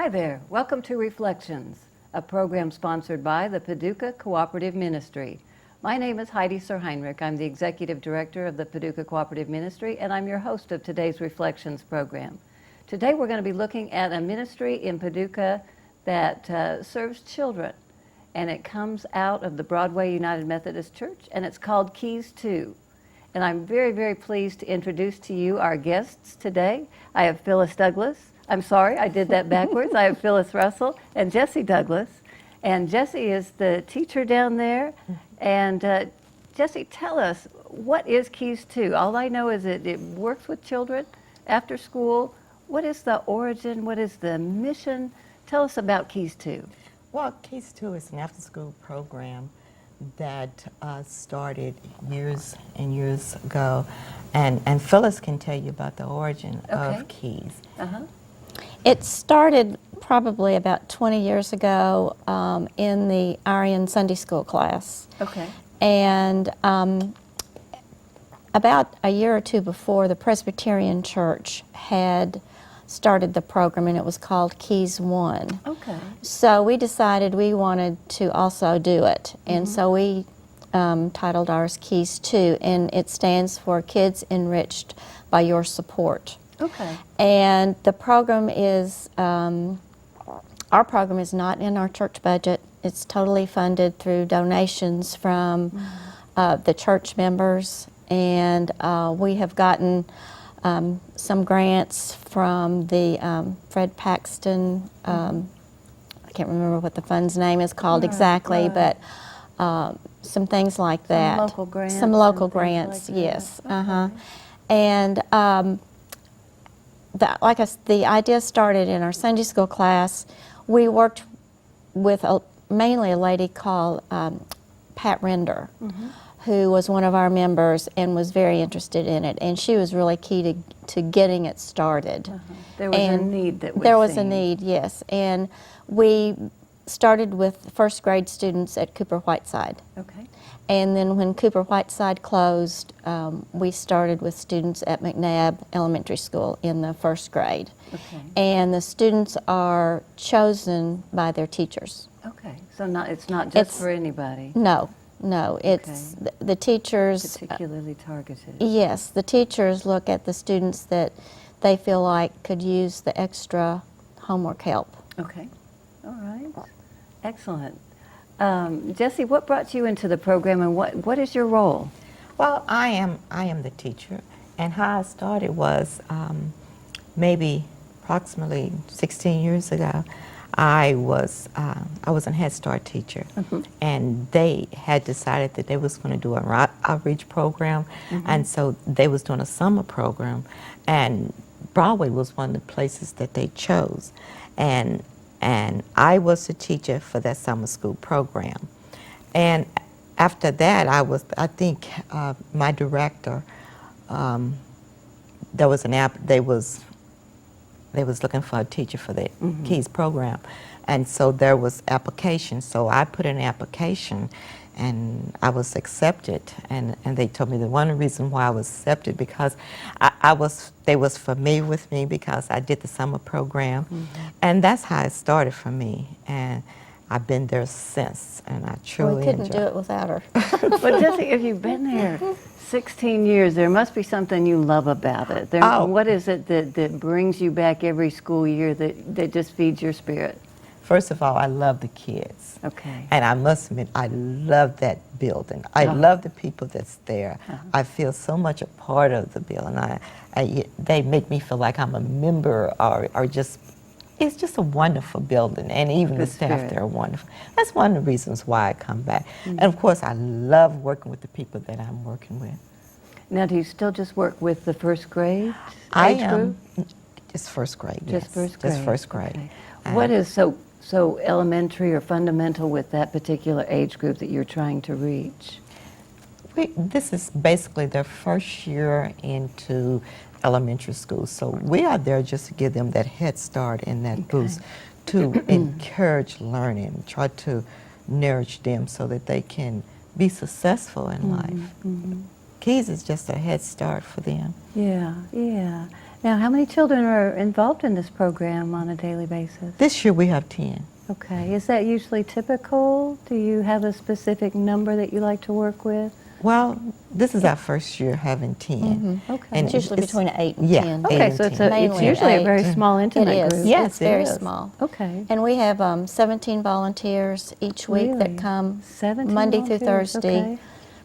Hi there. Welcome to Reflections, a program sponsored by the Paducah Cooperative Ministry. My name is Heidi Suhrheinrich. I'm the Executive Director of the Paducah Cooperative Ministry, and I'm your host of today's Reflections program. Today we're going to be looking at a ministry in Paducah that serves children, and it comes out of the Broadway United Methodist Church, and it's called Keys 2. And I'm very, very pleased to introduce to you our guests today. I have Phyllis Douglas. I'm sorry, I did that backwards. I have Phyllis Russell and Jessie Douglas. And Jessie is the teacher down there. And Jessie, tell us, what is Keys 2? All I know is it works with children after school. What is the origin? What is the mission? Tell us about Keys 2. Well, Keys 2 is an after-school program that started years and years ago. And Phyllis can tell you about the origin of Keys. It started probably about 20 years ago in the Aryan Sunday School class. Okay. And about a year or two before, the Presbyterian Church had started the program, and it was called Keys 1. Okay. So we decided we wanted to also do it. And so we titled ours Keys 2, and it stands for Kids Enriched by Your Support. Okay. And the program is, our program is not in our church budget. It's totally funded through donations from the church members. And we have gotten some grants from the Fred Paxton, I can't remember what the fund's name is called exactly, but some things like that. Some local grants. Some local and things grants, like that. yes. Okay. And the idea started in our Sunday school class. We worked with mainly a lady called Pat Render, who was one of our members and was very interested in it. And she was really key to getting it started. There was a need that was There was a seen. need, yes. And we started with first grade students at Cooper Whiteside. Okay. And then when Cooper Whiteside closed, we started with students at McNabb Elementary School in the first grade. Okay. And the students are chosen by their teachers. Okay. So it's not just It's- for anybody. No, it's the teachers. Particularly targeted. Yes, the teachers look at the students that they feel like could use the extra homework help. Okay. All right. Excellent. Jessie, what brought you into the program, and what is your role? Well, I am the teacher, and how I started was maybe approximately 16 years ago. I was a Head Start teacher, and they had decided that they was going to do an outreach program, and so they was doing a summer program, and Broadway was one of the places that they chose, and I was the teacher for that summer school program. And after that, I think my director, they was looking for a teacher for the Keys program. And so there was application. So I put in an application, and I was accepted. And they told me the one reason why I was accepted because they was familiar with me because I did the summer program. And that's how it started for me. And I've been there since, and I truly We couldn't enjoy do it without her. But Jessie, if you've been there 16 years, there must be something you love about it. What is it that brings you back every school year that just feeds your spirit? First of all, I love the kids. Okay. And I must admit, I love that building. I love the people that's there. I feel so much a part of the building. They make me feel like I'm a member or just, it's just a wonderful building. And even the staff spirit. there are wonderful. That's one of the reasons why I come back. And of course, I love working with the people that I'm working with. Now, do you still just work with the first grade I age am group? just first grade, Just yes. first grade. Just first grade. Okay. And What is so elementary or fundamental with that particular age group that you're trying to reach? This is basically their first year into elementary school, so we are there just to give them that head start and that boost to encourage learning, try to nourish them so that they can be successful in life. Keys is just a head start for them. Yeah, yeah. Now, how many children are involved in this program on a daily basis? This year we have 10. Okay. Is that usually typical? Do you have a specific number that you like to work with? Well, this is our first year having 10. Okay. And It's usually between 8 and yeah, 10. 8 Okay, and so it's 10. Mainly usually a very 8. small, intimate It is. group. Yes, It's very it is. small. Okay. And we have 17 volunteers each week Really? that come 17 Monday through volunteers, Thursday okay.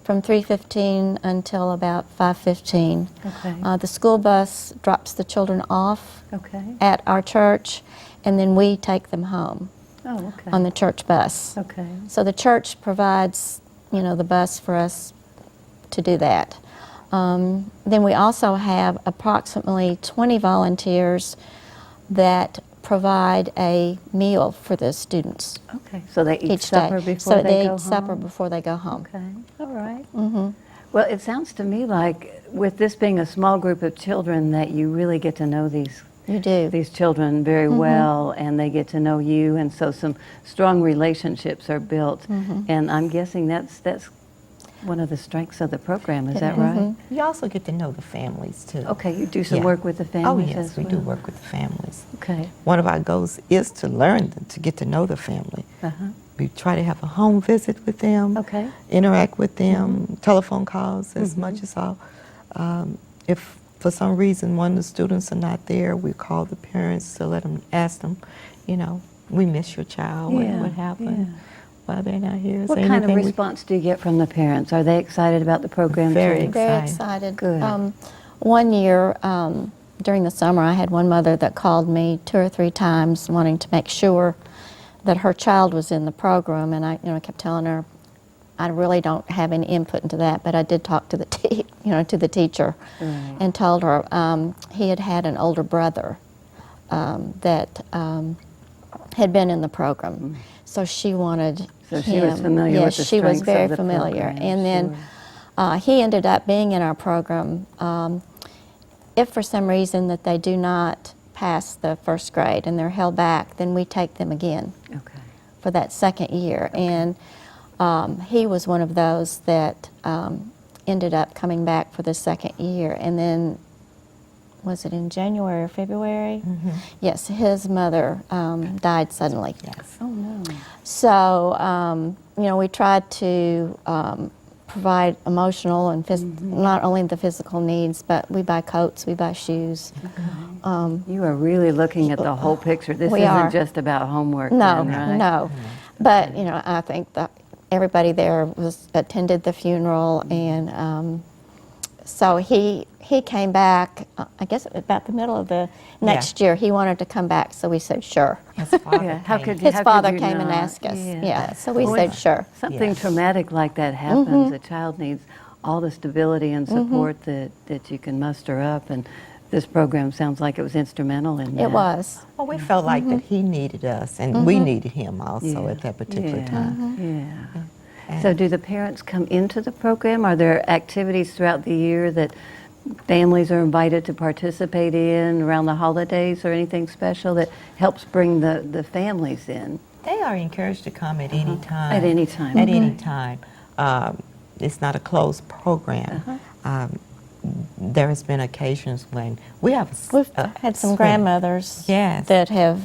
from 3:15 until about 5:15. Okay. The school bus drops the children off Okay. at our church, and then we take them home Oh, okay. on the church bus. Okay. So the church provides, the bus for us to do that. Then we also have approximately 20 volunteers that provide a meal for the students Okay. So they eat each supper day. before So they they go eat supper home? before they go home. Okay. All right. hmm Well, it sounds to me like with this being a small group of children that you really get to know You do. these children very well, and they get to know you, and so some strong relationships are built. And I'm guessing that's one of the strengths of the program. Is that right? You also get to know the families too. Okay, you do some Yeah. work with the Oh families yes, as we well. do work with the families. Okay. One of our goals is to learn them, to get to know the family. Uh-huh. We try to have a home visit with them, Okay. interact with them, telephone calls as much as all. If for some reason one of the students are not there, we call the parents to let them, ask them, we miss your child, what happened? yeah. Why they're not here? Is What there kind of anything we- response do you get from the parents? Are they excited about the program? Very too? Very Excited. excited. Good. One year during the summer, I had one mother that called me 2 or 3 times wanting to make sure that her child was in the program, and I kept telling her I really don't have any input into that, but I did talk to the to the teacher, Right. and told her he had an older brother that had been in the program, so she wanted So him. she was familiar yes, with the she was strengths very of the familiar, program, and then. sure. He ended up being in our program. If for some reason that they do not pass the first grade and they're held back, then we take them again Okay. for that second year. And he was one of those that ended up coming back for the second year. And then, was it in January or February? Yes, his mother died suddenly. Yes. Oh, no. So, we tried to provide emotional and not only the physical needs, but we buy coats, we buy shoes. You are really looking at the whole picture. This We isn't are. just about homework. No, then, right? no. But, I think that everybody there attended the funeral, and so he came back, I guess about the middle of the next year. He wanted to come back, so we said sure. His father Yeah, how came. could His how father you came and not? asked us. Yeah. Yeah, so we Well, said when sure. Something Yeah. traumatic like that happens. A child needs all the stability and support that you can muster up, and this program sounds like it was instrumental in that. It was. Well, we felt like that he needed us, and we needed him also at that particular Yeah. time. Yeah. And- So do the parents come into the program? Are there activities throughout the year that families are invited to participate in around the holidays, or anything special that helps bring the families in? They are encouraged to come at any time. At any time. At any time. It's not a closed program. There has been occasions when we have We've had some swim. grandmothers Yes. that have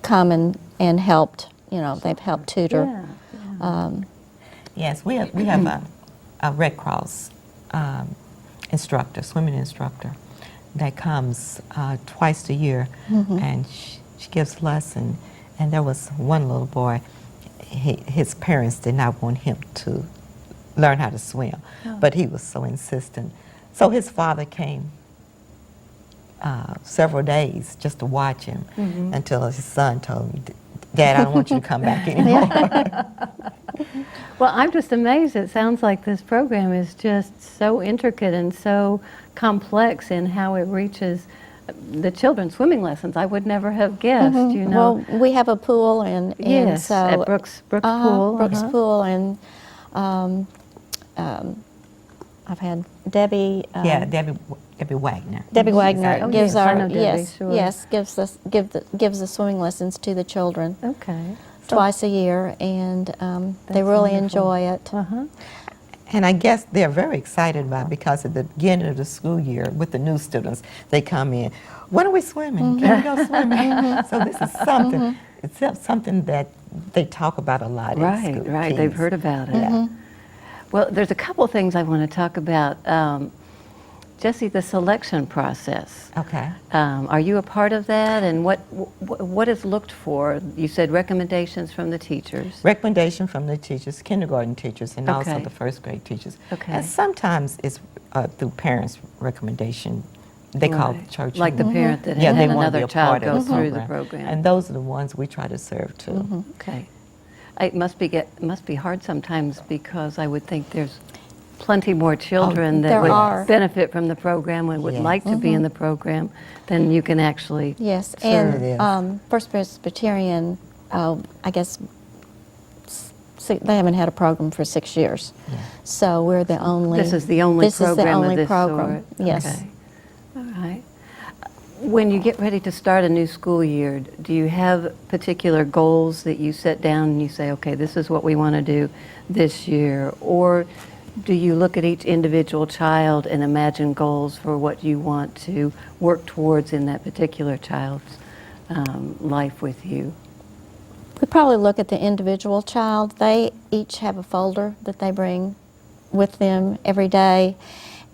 come and helped. They've helped tutor. Yeah. Yes, we have a Red Cross instructor, swimming instructor, that comes twice a year, and she gives lesson. And there was one little boy, his parents did not want him to learn how to swim, but he was so insistent. So his father came several days just to watch him until his son told him, "Dad, I don't want you to come back anymore." Well, I'm just amazed. It sounds like this program is just so intricate and so complex in how it reaches the children's swimming lessons. I would never have guessed, Well, we have a pool, and Yes, so at Brooks Pool. Brooks Pool, and I've had Debbie. Yeah, Debbie Wagner. Debbie Wagner Oh, gives yes, I our know Debbie, sure. gives the swimming lessons to the children Okay. twice a year, and they That's really wonderful. enjoy it. Uh-huh. And I guess they're very excited about it because at the beginning of the school year with the new students, they come in, when are we swimming? Can we go swimming? So this is something, it's something that they talk about a lot in Right, school. right. They've heard about it. Yeah. Well, there's a couple things I want to talk about. Jessie, the selection process. Okay. Are you a part of that? And what is looked for? You said recommendations from the teachers. Recommendation from the teachers, kindergarten teachers, and also Okay. the first grade teachers. Okay. And sometimes it's through parents' recommendation. They call Right. the church. Like the parent that Yeah, had they want to another be a child part go of the through the program. program. And those are the ones we try to serve too. Okay. It must be hard sometimes because I would think there's plenty more children that There would are. benefit from the program and would Yes. like to be in the program than you can actually Yes, serve. It is. and First Presbyterian, I guess, they haven't had a program for 6 years. Yeah. So we're the only. This is the only this is the program only of this program. sort? Yes. Okay. All right. When you get ready to start a new school year, do you have particular goals that you set down and you say, okay, this is what we want to do this year? Or do you look at each individual child and imagine goals for what you want to work towards in that particular child's life with you? We probably look at the individual child. They each have a folder that they bring with them every day.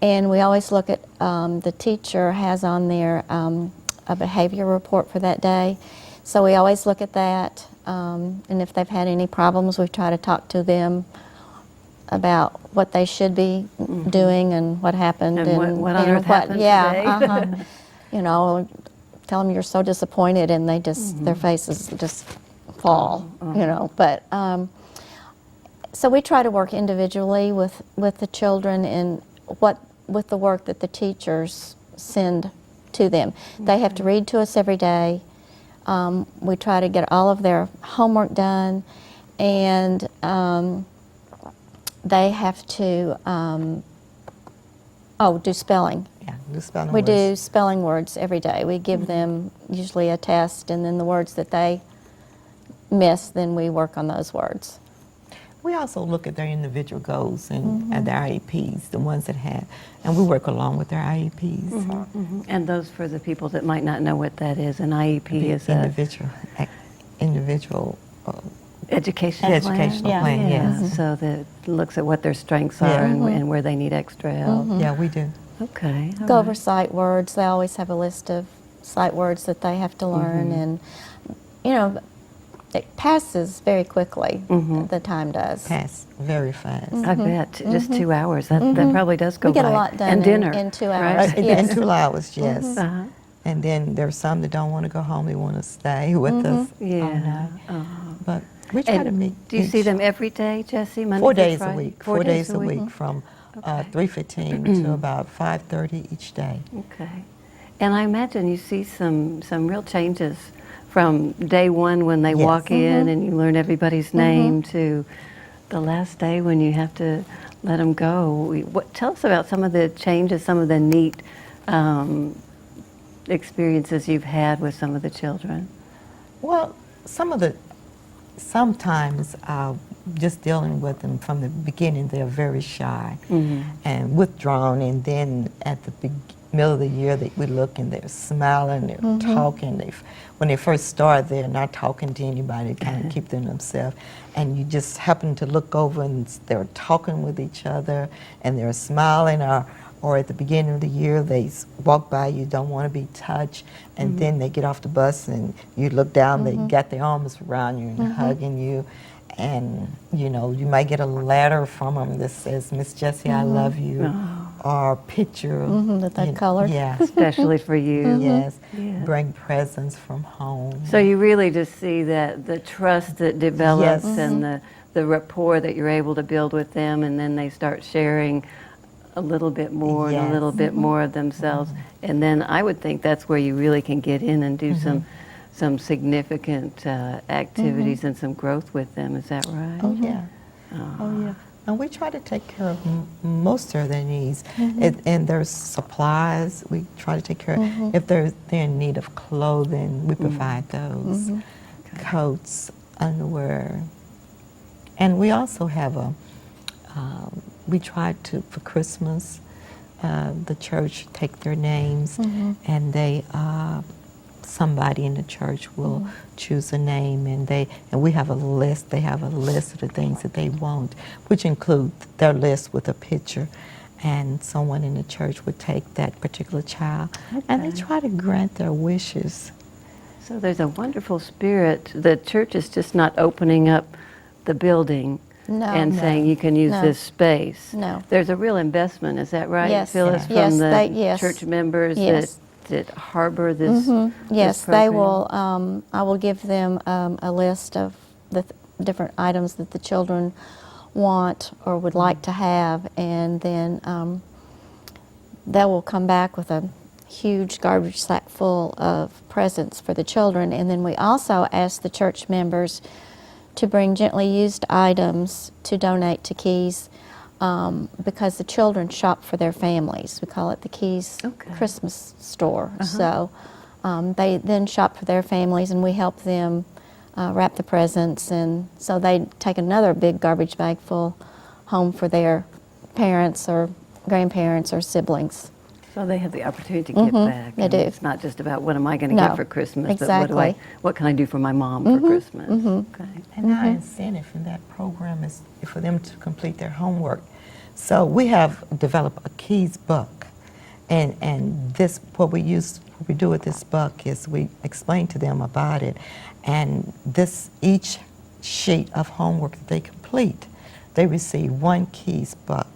And we always look at, the teacher has on there a behavior report for that day. So we always look at that. And if they've had any problems, we try to talk to them about what they should be doing and what happened. And what on earth happened yeah, today. You know, tell them you're so disappointed and they just, their faces just fall, you know. But so we try to work individually with the children and with the work that the teachers send to them. They have to read to us every day. We try to get all of their homework done, and they have to do spelling. Yeah, do spelling We words. do spelling words every day. We give them usually a test, and then the words that they miss, then we work on those words. We also look at their individual goals and their IEPs, the ones that have, and we work along with their IEPs. And those for the people that might not know what that is, an IEP The is an individual educational educational plan, yes. So that looks at what their strengths Yeah. are and where they need extra help. Yeah, we do. Okay. all Go over right. sight words. They always have a list of sight words that they have to learn, and you know, it passes very quickly. The time does. Pass very fast. I bet. Just 2 hours. That probably does go We get by. a lot done And dinner. in 2 right? hours. In Yes. 2 hours, yes. Uh-huh. And then there's some that don't want to go home, they want to stay with us. Yeah. But we try to meet. Do you see each- them every day, Jessie? Monday 4 through days a Friday? week. 4 days a week from 3:15 to about 5:30 each day. Okay. And I imagine you see some real changes from day one when they Yes. walk in and you learn everybody's name to the last day when you have to let them go. Tell us about some of the changes, some of the neat experiences you've had with some of the children. Well, sometimes just dealing with them from the beginning, they're very shy and withdrawn, and then at the middle of the year, we look and they're smiling, they're talking. When they first start, they're not talking to anybody, kind of keep them themselves. And you just happen to look over and they're talking with each other and they're smiling, or at the beginning of the year, they walk by you, don't want to be touched, and then they get off the bus and you look down, they got their arms around you and hugging you. And, you know, you might get a letter from them that says, Miss Jessie, I love you, or a picture. that they've colored. Yeah, Especially for you. yes. Yeah. Bring presents from home. So you really just see that the trust that develops Yes. and the rapport that you're able to build with them, and then they start sharing a little bit more and a Yes. little bit more of themselves. And then I would think that's where you really can get in and do some significant activities and some growth with them. Is that right? Oh, yeah. Oh, yeah. And we try to take care of most of their needs. And there's supplies, we try to take care of. If they're in need of clothing, we provide those. Coats, underwear. And we also have we try to, for Christmas, the church take their names, and they somebody in the church will choose a name, and we have a list. They have a list of the things that they want, which include their list with a picture, and someone in the church would take that particular child, and they try to grant their wishes. So there's a wonderful spirit. The church is just not opening up the building and saying you can use this space. No. There's a real investment, is that right, Yes. Phyllis, Yes, from the yes. church members Yes. that harbor this Yes, this they program? will. I will give them a list of the different items that the children want or would like to have, and then they will come back with a huge garbage sack full of presents for the children. And then we also ask the church members to bring gently used items to donate to Keys, because the children shop for their families. We call it the Keys Christmas store. So they then shop for their families, and we help them wrap the presents, and so they take another big garbage bag full home for their parents or grandparents or siblings. So they have the opportunity to give back. they do. It's not just about what am I going to No, get for Christmas, exactly. but what can I do for my mom for Christmas? Okay. And our incentive in that program is for them to complete their homework. So we have developed a Keys book, and this what we do with this book is we explain to them about it, and each sheet of homework that they complete, they receive one Keys book.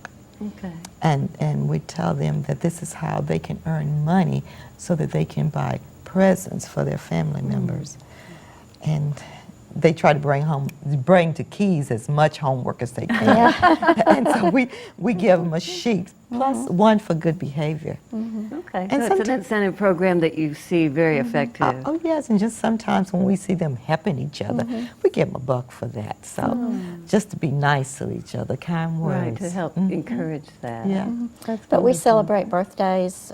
Okay. And we tell them that this is how they can earn money so that they can buy presents for their family members. And they try to bring to Keys as much homework as they can. And so we give them a sheet plus one for good behavior. Okay. And So it's an incentive program that you see very effective. Oh yes, and just sometimes when we see them helping each other, we give them a buck for that. So just to be nice to each other, kind words. Right, to help encourage that. Yeah. That's But we wonderful. celebrate birthdays.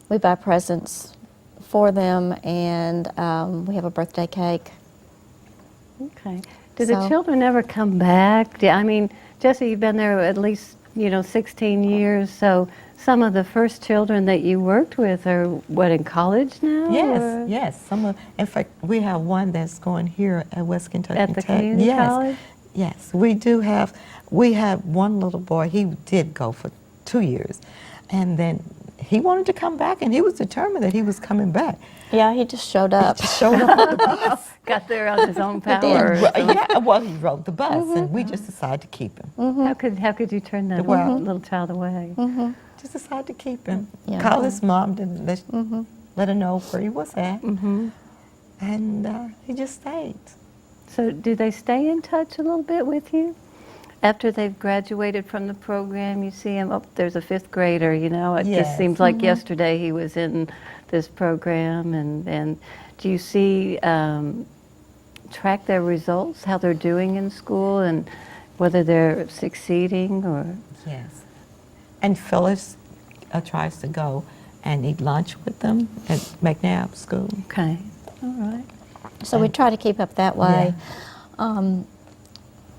We buy presents for them, and we have a birthday cake. Okay. Do the So- children ever come back? I mean, Jessie, you've been there at least, 16 years, so some of the first children that you worked with are, in college now? Yes, or yes. In fact, we have one that's going here at West Kentucky At the Tech. community Yes, college? yes. We have one little boy. He did go for 2 years, and then he wanted to come back, and he was determined that he was coming back. Yeah, he just showed up. He just showed up on the bus. Got there on his own power. Yeah, well, he rode the bus, and we just decided to keep him. How could you turn that Well- little child away? Just decided to keep him. Yeah. Call his mom to let her know where he was at, and he just stayed. So do they stay in touch a little bit with you? After they've graduated from the program, you see him, there's a fifth grader, It just Yes. seems like yesterday he was in this program. And do you see, track their results, how they're doing in school, and whether they're succeeding or? Yes. And Phyllis tries to go and eat lunch with them at McNabb School. Okay, all right. So we try to keep up that way.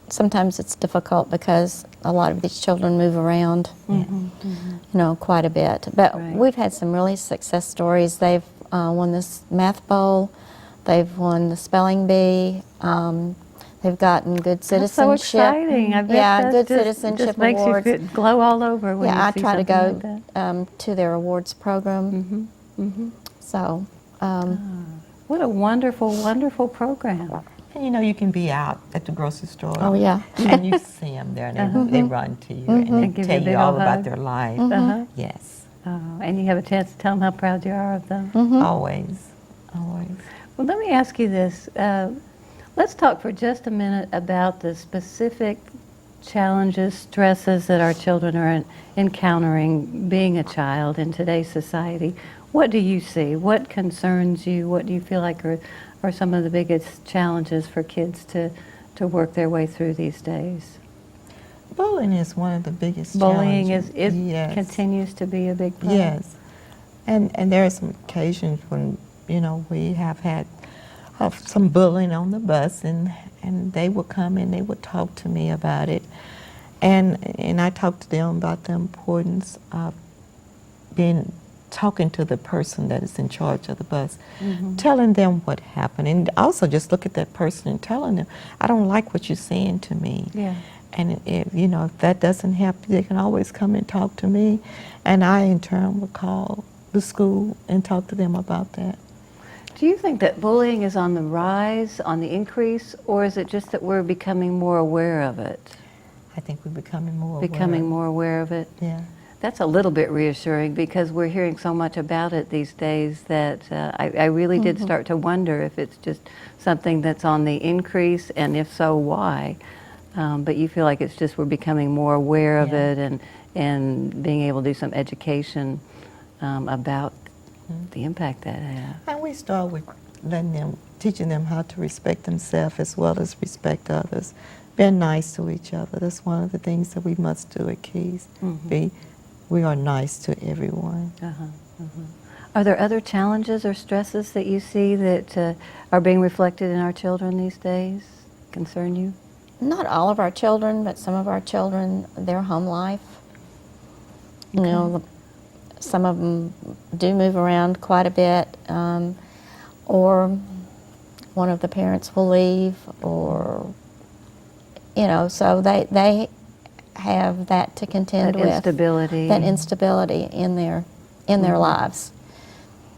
Sometimes it's difficult because a lot of these children move around, quite a bit. But Right. we've had some really success stories. They've won this math bowl. They've won the spelling bee. They've gotten good That's so citizenship. exciting. I bet Yeah, that's good just, citizenship just makes awards. you glow all over when you Yeah, I see try to something go like that. to their awards program. So, What a wonderful, wonderful program. And you can be out at the grocery store. oh yeah. And you see them there, and they run to you and they And give you tell a you big all old about hug. their life. Uh-huh. Yes, Oh, and you have a chance to tell them how proud you are of them. always, always. Well, let me ask you this. Let's talk for just a minute about the specific challenges, stresses that our children are encountering being a child in today's society. What do you see? What concerns you? What do you feel like are some of the biggest challenges for kids to work their way through these days? Bullying is one of the biggest Bullying challenges. Yes. continues to be a big problem. Yes, and there are some occasions when we have had some bullying on the bus, and they would come and they would talk to me about it, And I talk to them about the importance of talking to the person that is in charge of the bus, telling them what happened, and also just look at that person and telling them, I don't like what you're saying to me. Yeah. And if that doesn't help, they can always come and talk to me, and I in turn will call the school and talk to them about that. Do you think that bullying is on the rise, on the increase, or is it just that we're becoming more aware of it? I think we're becoming more Becoming more aware of it? Yeah. That's a little bit reassuring because we're hearing so much about it these days that I really did start to wonder if it's just something that's on the increase, and if so, why? But you feel like it's just we're becoming more aware of it and being able to do some education about the impact that has. And we start with teaching them how to respect themselves as well as respect others. Being nice to each other. That's one of the things that we must do at Keys. We are nice to everyone. Are there other challenges or stresses that you see that are being reflected in our children these days? Concern you? Not all of our children, but some of our children, their home life. You know, some of them do move around quite a bit, or one of the parents will leave, or, you know, so they have that to contend with. Instability. That instability in their lives.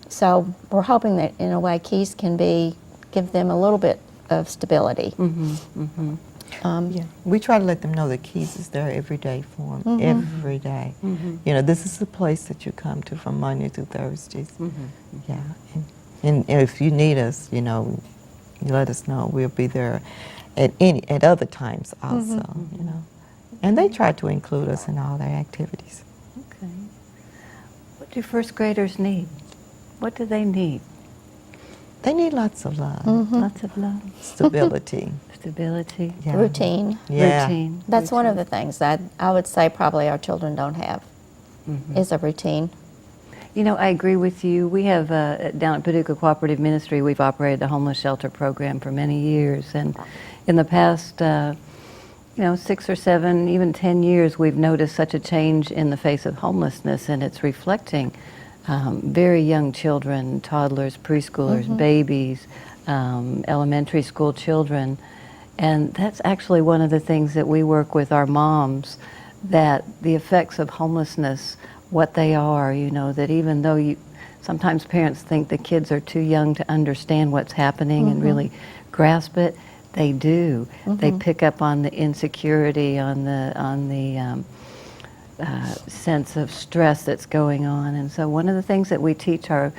So we're hoping that in a way Keys can give them a little bit of stability. Yeah, we try to let them know that Keys is there every day for them, every day. You know, this is the place that you come to from Monday through Thursdays. Yeah, and if you need us, you know, you let us know. We'll be there at other times also. You know, and they try to include us in all their activities. Okay. What do first graders need? What do they need? They need lots of love, Lots of love. stability, Stability. yeah. Routine. Yeah. Routine. That's one of the things that I would say probably our children don't have, is a routine. You know, I agree with you. We have, down at Paducah Cooperative Ministry, we've operated a homeless shelter program for many years. And in the past, 6 or 7, even 10 years, we've noticed such a change in the face of homelessness, and it's reflecting very young children, toddlers, preschoolers, babies, elementary school children. And that's actually one of the things that we work with our moms, that the effects of homelessness, what they are, you know, that even though sometimes parents think the kids are too young to understand what's happening and really grasp it, they do. They pick up on the insecurity, on the sense of stress that's going on. And so one of the things that we teach our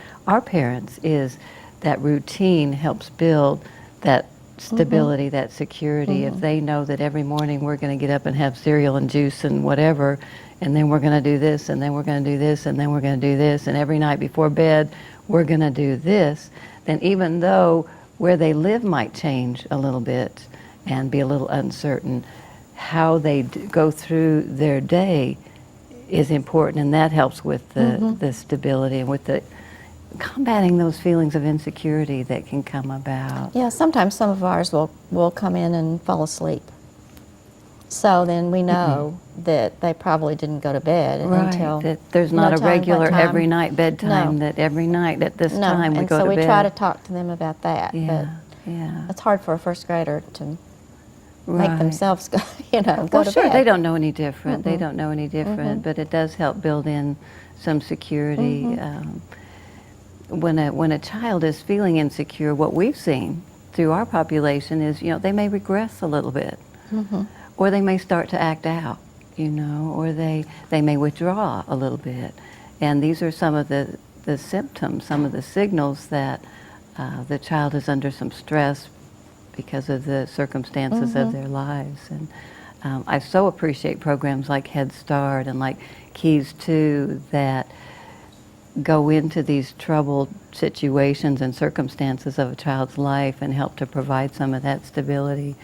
parents is that routine helps build that stability, that security. If they know that every morning we're going to get up and have cereal and juice and whatever, and then we're going to do this, and then we're going to do this, and then we're going to do this, and every night before bed we're going to do this, then even though where they live might change a little bit and be a little uncertain, how they go through their day is important, and that helps with the stability and with the combating those feelings of insecurity that can come about. Yeah, sometimes some of ours will come in and fall asleep. So then we know that they probably didn't go to bed until that there's not no a time, regular what time. every night bedtime, No. that every night at this No, time we and go so to we bed. try to talk to them about that. Yeah, But yeah. it's hard for a first grader to Right. make themselves go, go Well, to sure, bed. they don't know any different. They don't know any different, but it does help build in some security. When a child is feeling insecure, what we've seen through our population is, they may regress a little bit, or they may start to act out, or they may withdraw a little bit. And these are some of the symptoms, some of the signals that the child is under some stress because of the circumstances of their lives. And I so appreciate programs like Head Start and like Keys 2 that go into these troubled situations and circumstances of a child's life and help to provide some of that stability,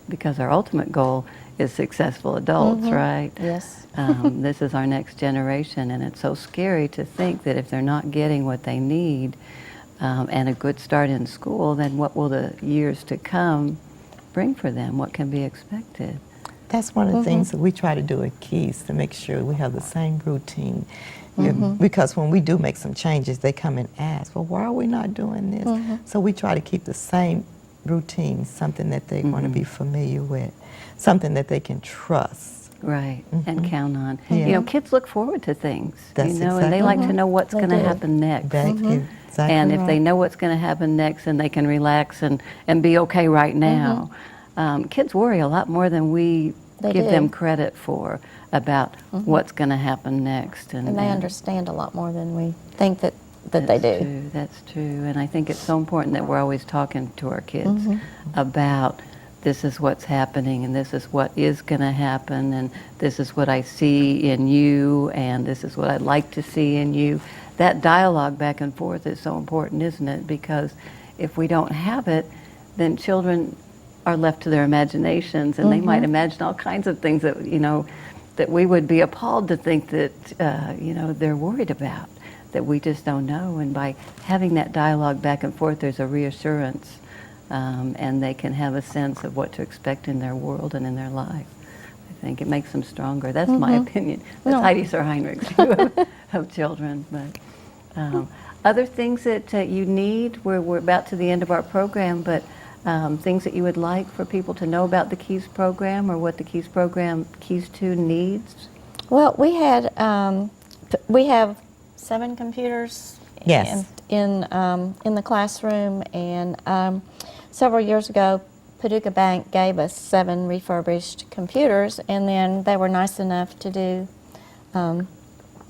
because our ultimate goal is successful adults, right? Yes. This is our next generation, and it's so scary to think that if they're not getting what they need and a good start in school, then what will the years to come bring for them? What can be expected? That's one of the things that we try to do at Keys, to make sure we have the same routine. Because when we do make some changes, they come and ask, well, why are we not doing this? So we try to keep the same routine, something that they're going to be familiar with, something that they can trust. Right, and count on. Yeah. You know, kids look forward to things, That's you know, and exactly they like to right. know what's They going to do. happen next. Exactly And if they right. know what's going to happen next, and they can relax and be okay right now. Kids worry a lot more than we They give do. them credit for about what's going to happen next. And they understand a lot more than we think that they do. True, that's true. And I think it's so important that we're always talking to our kids about this is what's happening, and this is what is going to happen, and this is what I see in you, and this is what I'd like to see in you. That dialogue back and forth is so important, isn't it? Because if we don't have it, then children are left to their imaginations, and they might imagine all kinds of things that, you know, that we would be appalled to think that, you know, they're worried about, that we just don't know. And by having that dialogue back and forth, there's a reassurance, and they can have a sense of what to expect in their world and in their life. I think it makes them stronger. That's my opinion. That's No. Heidi Suhrheinrich's view of children. But other things that you need, we're about to the end of our program, but things that you would like for people to know about the Keys program, or what the Keys program, Keys 2, needs? Well, we have 7 computers Yes. in the classroom, and several years ago, Paducah Bank gave us 7 refurbished computers, and then they were nice enough to do.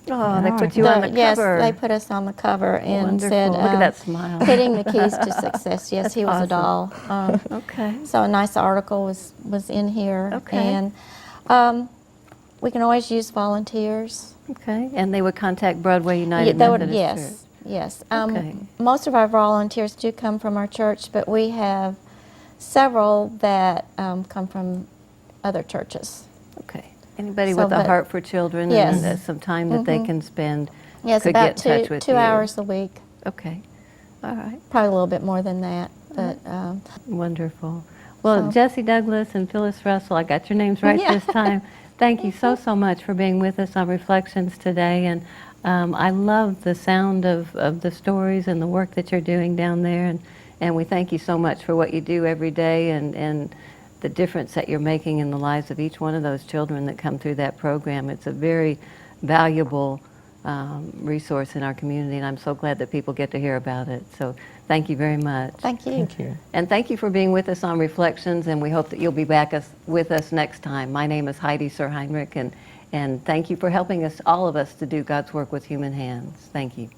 Oh, they put you on the Yes, cover. they put us on the cover and Wonderful. said, Look at that smile. "Hitting the keys to success." Yes, That's he was a awesome. doll. Okay. So a nice article was in here, Okay. and we can always use volunteers. Okay. And they would contact Broadway United They would- Methodist yes, Church. yes. Okay. Most of our volunteers do come from our church, but we have several that come from other churches. Okay. Anybody So with a that- heart for children Yes. and some time that they can spend Yes, could about get in touch with two you. hours a week, Okay. All right. probably a little bit more than that, but Wonderful. Well, So- Jessie Douglas and Phyllis Russell, I got your names right Yeah. this time. Thank you so much for being with us on Reflections today. And I love the sound of the stories and the work that you're doing down there. And we thank you so much for what you do every day, and the difference that you're making in the lives of each one of those children that come through that program. It's a very valuable resource in our community, and I'm so glad that people get to hear about it. So thank you very much. thank you. Thank you. And thank you for being with us on Reflections, and we hope that you'll be back with us next time. My name is Heidi Suhrheinrich, and thank you for helping us, all of us, to do God's work with human hands. Thank you.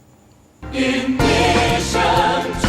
In mission